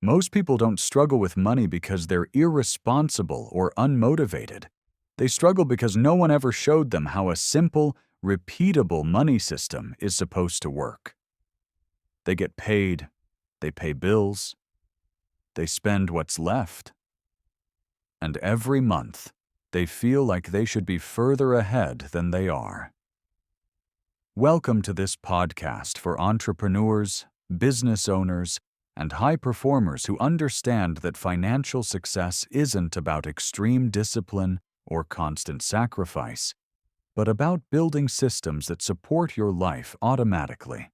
Most people don't struggle with money because they're irresponsible or unmotivated. They struggle because no one ever showed them how a simple, repeatable money system is supposed to work. They get paid, they pay bills, they spend what's left, and every month they feel like they should be further ahead than they are. Welcome to this podcast for entrepreneurs, business owners, and high performers who understand that financial success isn't about extreme discipline or constant sacrifice, but about building systems that support your life automatically.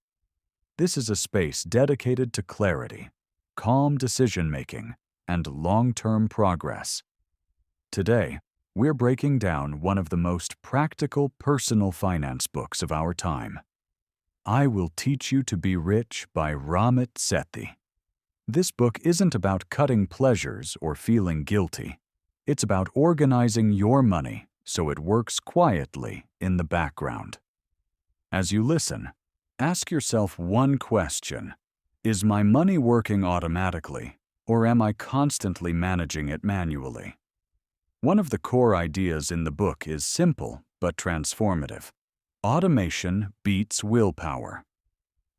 This is a space dedicated to clarity, calm decision-making, and long-term progress. Today, we're breaking down one of the most practical personal finance books of our time. I Will Teach You to Be Rich by Ramit Sethi. This book isn't about cutting pleasures or feeling guilty. It's about organizing your money so it works quietly in the background. As you listen, ask yourself one question: is my money working automatically, or am I constantly managing it manually? One of the core ideas in the book is simple but transformative. Automation beats willpower.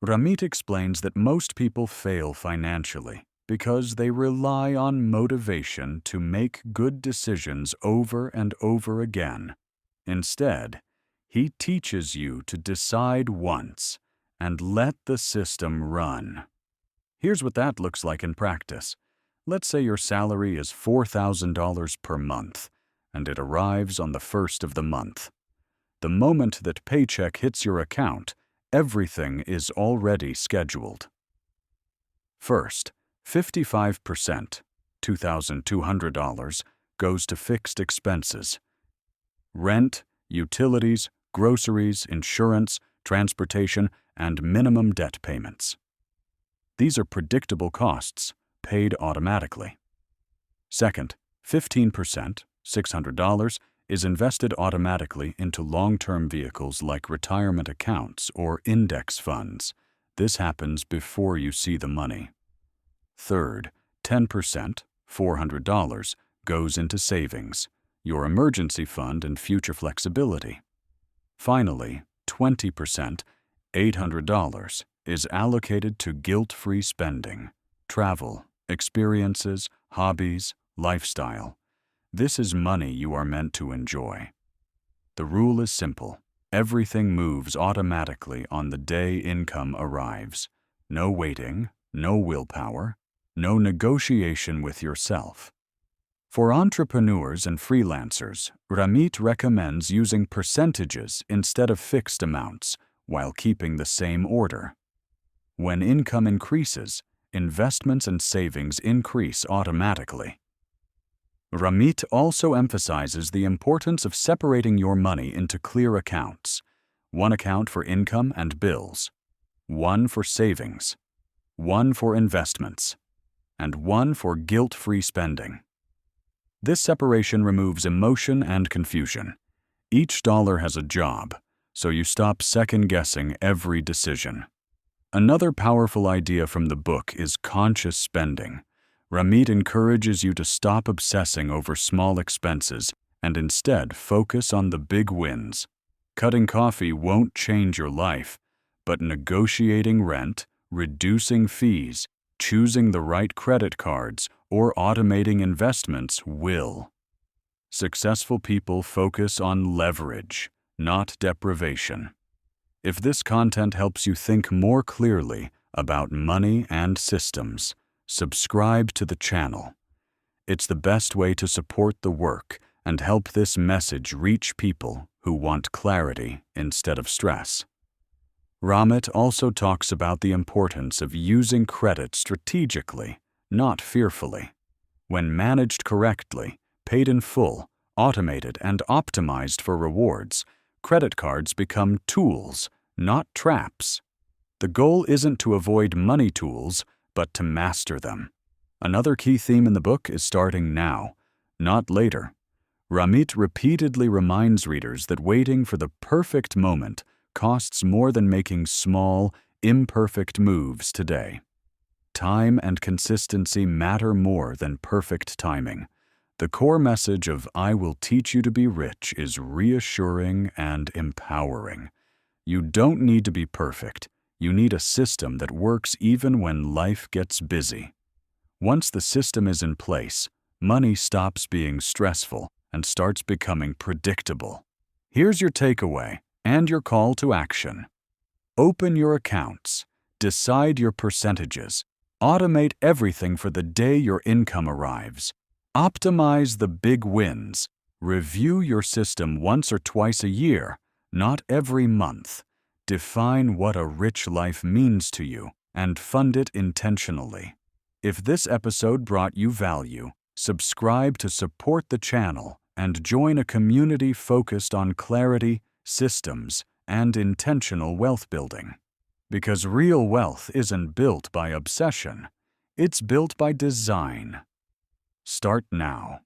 Ramit explains that most people fail financially because they rely on motivation to make good decisions over and over again. Instead, he teaches you to decide once and let the system run. Here's what that looks like in practice. Let's say your salary is $4,000 per month, and it arrives on the first of the month. The moment that paycheck hits your account, everything is already scheduled. First, 55%, $2,200, goes to fixed expenses. Rent, utilities, groceries, insurance, transportation, and minimum debt payments. These are predictable costs, paid automatically. Second, 15%, $600, is invested automatically into long-term vehicles like retirement accounts or index funds. This happens before you see the money. Third, 10%, $400, goes into savings, your emergency fund and future flexibility. Finally, 20%, $800, is allocated to guilt-free spending, travel, experiences, hobbies, lifestyle. This is money you are meant to enjoy. The rule is simple. Everything moves automatically on the day income arrives. No waiting, no willpower, no negotiation with yourself. For entrepreneurs and freelancers, Ramit recommends using percentages instead of fixed amounts while keeping the same order. When income increases, investments and savings increase automatically. Ramit also emphasizes the importance of separating your money into clear accounts: one account for income and bills, one for savings, one for investments, and one for guilt-free spending. This separation removes emotion and confusion. Each dollar has a job, so you stop second-guessing every decision. Another powerful idea from the book is conscious spending. Ramit encourages you to stop obsessing over small expenses and instead focus on the big wins. Cutting coffee won't change your life, but negotiating rent, reducing fees, choosing the right credit cards, or automating investments will. Successful people focus on leverage, not deprivation. If this content helps you think more clearly about money and systems, subscribe to the channel. It's the best way to support the work and help this message reach people who want clarity instead of stress. Ramit also talks about the importance of using credit strategically, not fearfully. When managed correctly, paid in full, automated, and optimized for rewards, credit cards become tools, not traps. The goal isn't to avoid money tools, but to master them. Another key theme in the book is starting now, not later. Ramit repeatedly reminds readers that waiting for the perfect moment costs more than making small, imperfect moves today. Time and consistency matter more than perfect timing. The core message of I Will Teach You to Be Rich is reassuring and empowering. You don't need to be perfect. You need a system that works even when life gets busy. Once the system is in place, money stops being stressful and starts becoming predictable. Here's your takeaway and your call to action. Open your accounts, decide your percentages, automate everything for the day your income arrives. Optimize the big wins. Review your system once or twice a year, not every month. Define what a rich life means to you and fund it intentionally. If this episode brought you value, subscribe to support the channel and join a community focused on clarity, systems, and intentional wealth building. Because real wealth isn't built by obsession, it's built by design. Start now.